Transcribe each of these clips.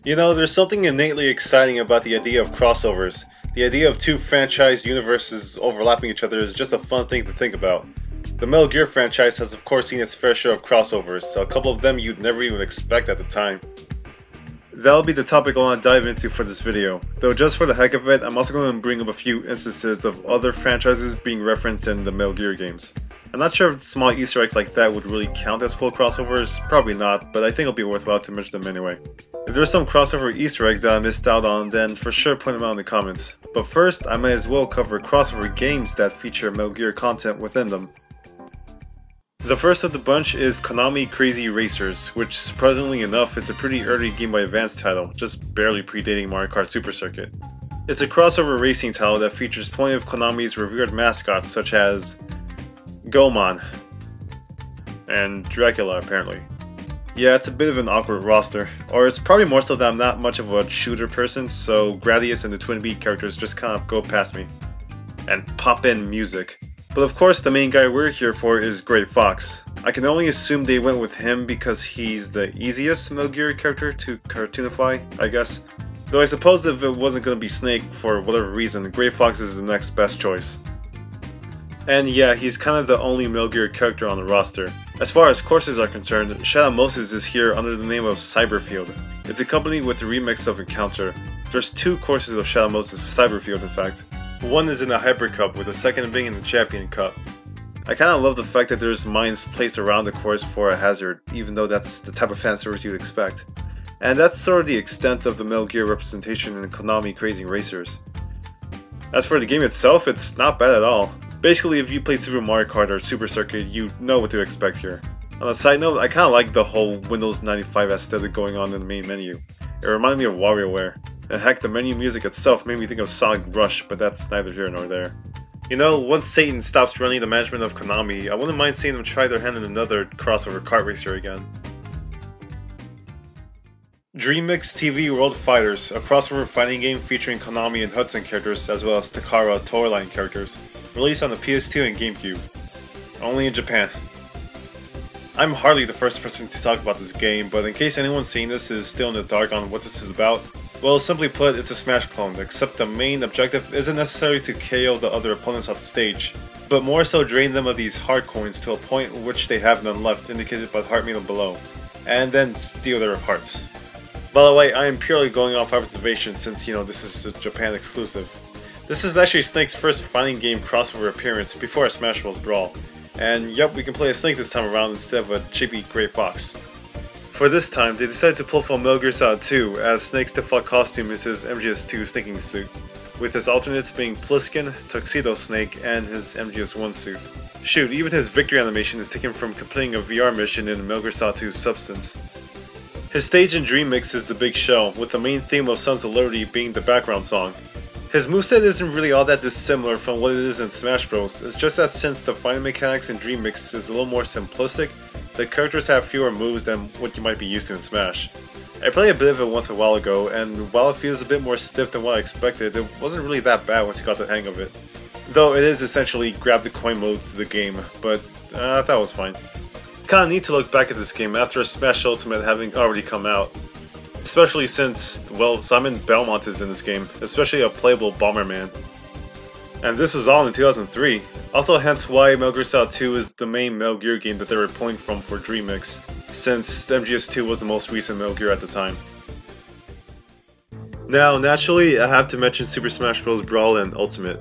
You know, there's something innately exciting about the idea of crossovers. The idea of two franchise universes overlapping each other is just a fun thing to think about. The Metal Gear franchise has of course seen its fair share of crossovers, so a couple of them you'd never even expect at the time. That'll be the topic I want to dive into for this video, though just for the heck of it, I'm also going to bring up a few instances of other franchises being referenced in the Metal Gear games. I'm not sure if small Easter eggs like that would really count as full crossovers, probably not, but I think it'll be worthwhile to mention them anyway. If there's some crossover Easter eggs that I missed out on, then for sure point them out in the comments. But first, I might as well cover crossover games that feature Metal Gear content within them. The first of the bunch is Konami Crazy Racers, which surprisingly enough is a pretty early Game Boy Advance title, just barely predating Mario Kart Super Circuit. It's a crossover racing title that features plenty of Konami's revered mascots such as Goemon and Dracula apparently. Yeah, it's a bit of an awkward roster, or it's probably more so that I'm not much of a shooter person, so Gradius and the Twin Beat characters just kind of go past me. And pop in music. But of course the main guy we're here for is Gray Fox. I can only assume they went with him because he's the easiest Metal Gear character to cartoonify, I guess. Though I suppose if it wasn't going to be Snake for whatever reason, Gray Fox is the next best choice. And yeah, he's kind of the only Metal Gear character on the roster. As far as courses are concerned, Shadow Moses is here under the name of Cyberfield. It's accompanied with a remix of Encounter. There's two courses of Shadow Moses Cyberfield in fact. One is in the Hyper Cup, with the second being in the Champion Cup. I kinda love the fact that there's mines placed around the course for a hazard, even though that's the type of fan service you'd expect. And that's sort of the extent of the Metal Gear representation in Konami Crazy Racers. As for the game itself, it's not bad at all. Basically, if you played Super Mario Kart or Super Circuit, you know what to expect here. On a side note, I kinda like the whole Windows 95 aesthetic going on in the main menu. It reminded me of WarioWare. And heck, the menu music itself made me think of Sonic Rush, but that's neither here nor there. You know, once Satan stops running the management of Konami, I wouldn't mind seeing them try their hand in another crossover kart racer again. DreamMix TV World Fighters, a crossover fighting game featuring Konami and Hudson characters as well as Takara Toyline characters, released on the PS2 and GameCube. Only in Japan. I'm hardly the first person to talk about this game, but in case anyone seeing this is still in the dark on what this is about, well, simply put, it's a Smash clone, except the main objective isn't necessarily to KO the other opponents off the stage, but more so drain them of these heart coins to a point in which they have none left, indicated by the heart meter below, and then steal their hearts. By the way, I am purely going off observation since, you know, this is a Japan exclusive. This is actually Snake's first fighting game crossover appearance before a Smash Bros. Brawl, and yep, we can play a Snake this time around instead of a chibi Gray Fox. For this time, they decided to pull from Metal Gear Solid 2, as Snake's default costume is his MGS2 sneaking suit, with his alternates being Pliskin, Tuxedo Snake, and his MGS1 suit. Shoot, even his victory animation is taken from completing a VR mission in Metal Gear Solid 2 Substance. His stage in DreamMix is the Big Show, with the main theme of Sons of Liberty being the background song. His moveset isn't really all that dissimilar from what it is in Smash Bros, it's just that since the fighting mechanics in DreamMix is a little more simplistic, the characters have fewer moves than what you might be used to in Smash. I played a bit of it once a while ago, and while it feels a bit more stiff than what I expected, it wasn't really that bad once you got the hang of it. Though it is essentially grab the coin modes to the game, but I thought it was fine. It's kinda neat to look back at this game after Smash Ultimate having already come out. Especially since, well, Simon Belmont is in this game, especially a playable Bomberman. And this was all in 2003. Also hence why Metal Gear Solid 2 is the main Metal Gear game that they were pulling from for DreamMix, since MGS2 was the most recent Metal Gear at the time. Now, naturally, I have to mention Super Smash Bros. Brawl and Ultimate.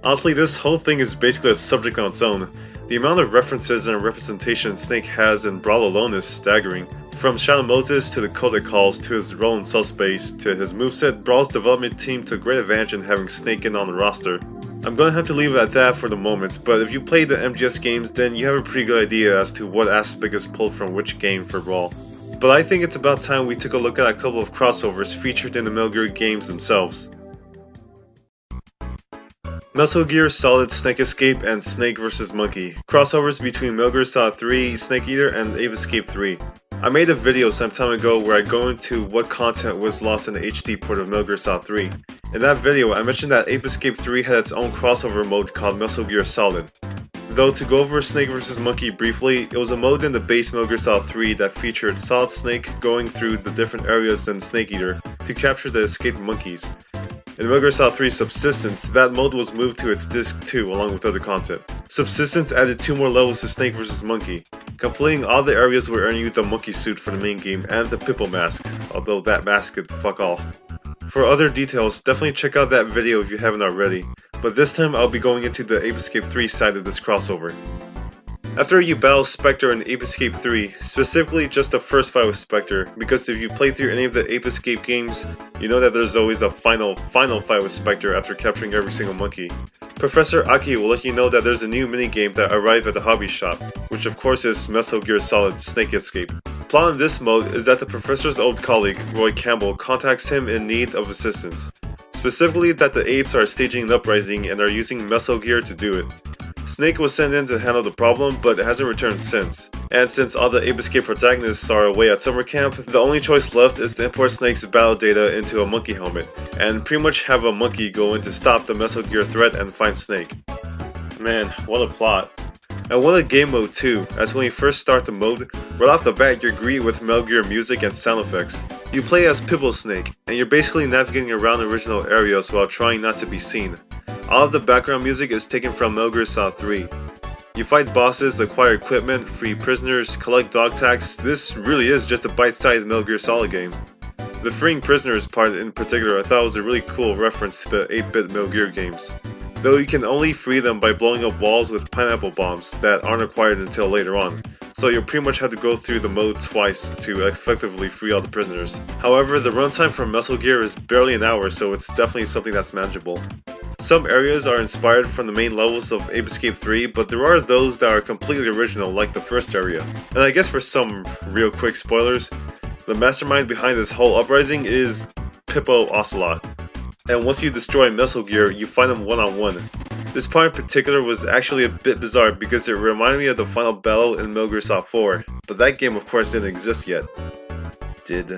Honestly, this whole thing is basically a subject on its own. The amount of references and representation Snake has in Brawl alone is staggering. From Shadow Moses to the code it calls to his role in subspace to his moveset, Brawl's development team took great advantage in having Snake in on the roster. I'm gonna have to leave it at that for the moment, but if you played the MGS games, then you have a pretty good idea as to what aspect is pulled from which game for Brawl. But I think it's about time we took a look at a couple of crossovers featured in the Metal Gear games themselves. Metal Gear Solid Snake Escape and Snake vs. Monkey. Crossovers between Metal Gear Solid 3, Snake Eater, and Ape Escape 3. I made a video some time ago where I go into what content was lost in the HD port of Metal Gear Solid 3. In that video, I mentioned that Ape Escape 3 had its own crossover mode called Metal Gear Solid. Though to go over Snake vs. Monkey briefly, it was a mode in the base Metal Gear Solid 3 that featured Solid Snake going through the different areas than Snake Eater to capture the escaped monkeys. In Metal Gear Solid 3 Subsistence, that mode was moved to its Disc 2 along with other content. Subsistence added 2 more levels to Snake vs. Monkey. Completing all the areas would earn you the monkey suit for the main game and the Pippo mask, although that mask could fuck all. For other details, definitely check out that video if you haven't already, but this time I'll be going into the Ape Escape 3 side of this crossover. After you battle Spectre in Ape Escape 3, specifically just the first fight with Spectre, because if you played through any of the Ape Escape games, you know that there's always a final fight with Spectre after capturing every single monkey. Professor Aki will let you know that there's a new minigame that arrived at the hobby shop, which of course is Metal Gear Solid Snake Escape. Plot in this mode is that the Professor's old colleague, Roy Campbell, contacts him in need of assistance. Specifically that the apes are staging an uprising and are using Metal Gear to do it. Snake was sent in to handle the problem, but hasn't returned since. And since all the Ape Escape protagonists are away at summer camp, the only choice left is to import Snake's battle data into a monkey helmet, and pretty much have a monkey go in to stop the Metal Gear threat and find Snake. Man, what a plot. And what a game mode too, as when you first start the mode, right off the bat you're greeted with Metal Gear music and sound effects. You play as Pippo Snake, and you're basically navigating around original areas while trying not to be seen. All of the background music is taken from Metal Gear Solid 3. You fight bosses, acquire equipment, free prisoners, collect dog tags. This really is just a bite-sized Metal Gear Solid game. The freeing prisoners part in particular I thought was a really cool reference to the 8-bit Metal Gear games. Though you can only free them by blowing up walls with pineapple bombs that aren't acquired until later on, so you'll pretty much have to go through the mode twice to effectively free all the prisoners. However, the runtime for Metal Gear is barely an hour, so it's definitely something that's manageable. Some areas are inspired from the main levels of Ape Escape 3, but there are those that are completely original, like the first area. And I guess for some real quick spoilers, the mastermind behind this whole uprising is Pippo Ocelot. And once you destroy Metal Gear, you find him one-on-one. This part in particular was actually a bit bizarre because it reminded me of the final battle in Metal Gear Solid 4, but that game of course didn't exist yet. Did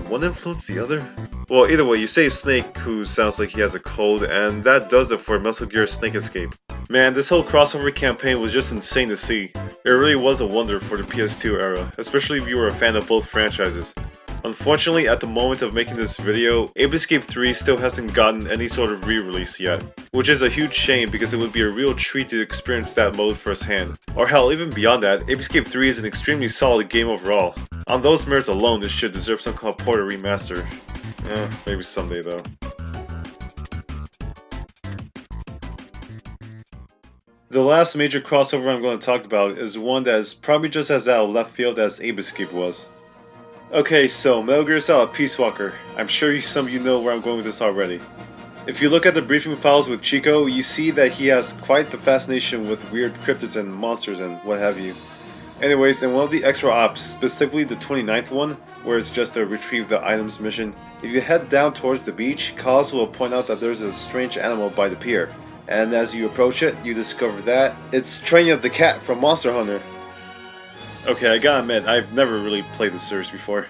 one influence the other? Well, either way, you save Snake, who sounds like he has a cold, and that does it for Metal Gear Snake Escape. Man, this whole crossover campaign was just insane to see. It really was a wonder for the PS2 era, especially if you were a fan of both franchises. Unfortunately, at the moment of making this video, Ape Escape 3 still hasn't gotten any sort of re-release yet, which is a huge shame because it would be a real treat to experience that mode firsthand. Or hell, even beyond that, Ape Escape 3 is an extremely solid game overall. On those merits alone, this should deserve some kind of port or remaster. Maybe someday though. The last major crossover I'm going to talk about is one that is probably just as out of left field as Ape Escape was. Okay, so Metal Gear Solid Peace Walker. I'm sure some of you know where I'm going with this already. If you look at the briefing files with Chico, you see that he has quite the fascination with weird cryptids and monsters and what have you. Anyways, in one of the extra ops, specifically the 29th one, where it's just a retrieve the items mission, if you head down towards the beach, Cause will point out that there's a strange animal by the pier. And as you approach it, you discover that it's Training of the Cat from Monster Hunter. Okay, I gotta admit, I've never really played this series before.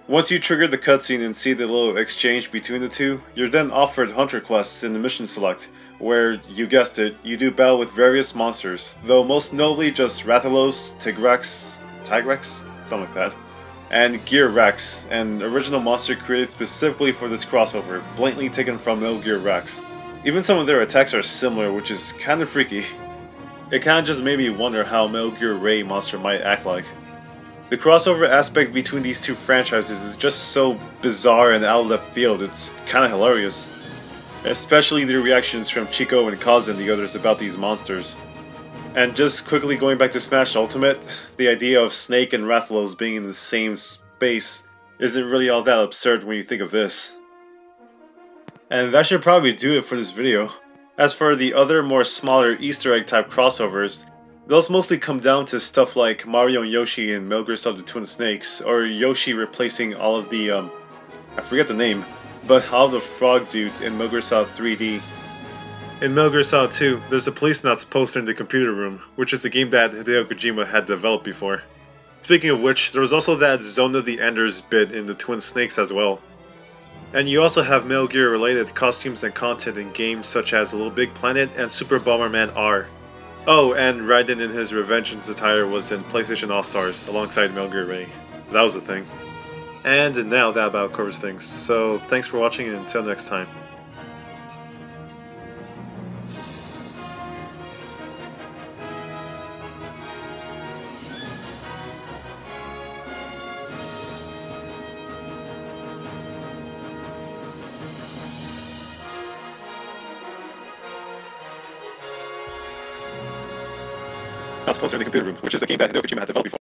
Once you trigger the cutscene and see the little exchange between the two, you're then offered Hunter quests in the mission select, where, you guessed it, you do battle with various monsters, though most notably just Rathalos, Tigrex, something like that, and Gear Rex, an original monster created specifically for this crossover, blatantly taken from Metal Gear Rex. Even some of their attacks are similar, which is kinda freaky. It kinda just made me wonder how Metal Gear Ray monster might act like. The crossover aspect between these two franchises is just so bizarre and out of left field, it's kinda hilarious. Especially the reactions from Chico and Kaz and the others about these monsters. And just quickly going back to Smash Ultimate, the idea of Snake and Rathalos being in the same space isn't really all that absurd when you think of this. And that should probably do it for this video. As for the other more smaller Easter egg type crossovers, those mostly come down to stuff like Mario and Yoshi in Metal Gear Solid the Twin Snakes, or Yoshi replacing all of the, I forget the name, but all of the frog dudes in Metal Gear Solid 3D. In Metal Gear Solid 2, there's a Police Nuts poster in the computer room, which is a game that Hideo Kojima had developed before. Speaking of which, there was also that Zone of the Enders bit in the Twin Snakes as well. And you also have Metal Gear related costumes and content in games such as Little Big Planet and Super Bomberman R. Oh, and Raiden in his Revengeance attire was in PlayStation All-Stars alongside Metal Gear Ray. That was a thing. And now that about covers things. So thanks for watching and until next time. Not supposed to in the computer room, which is a game that Hideo Kojima had developed before.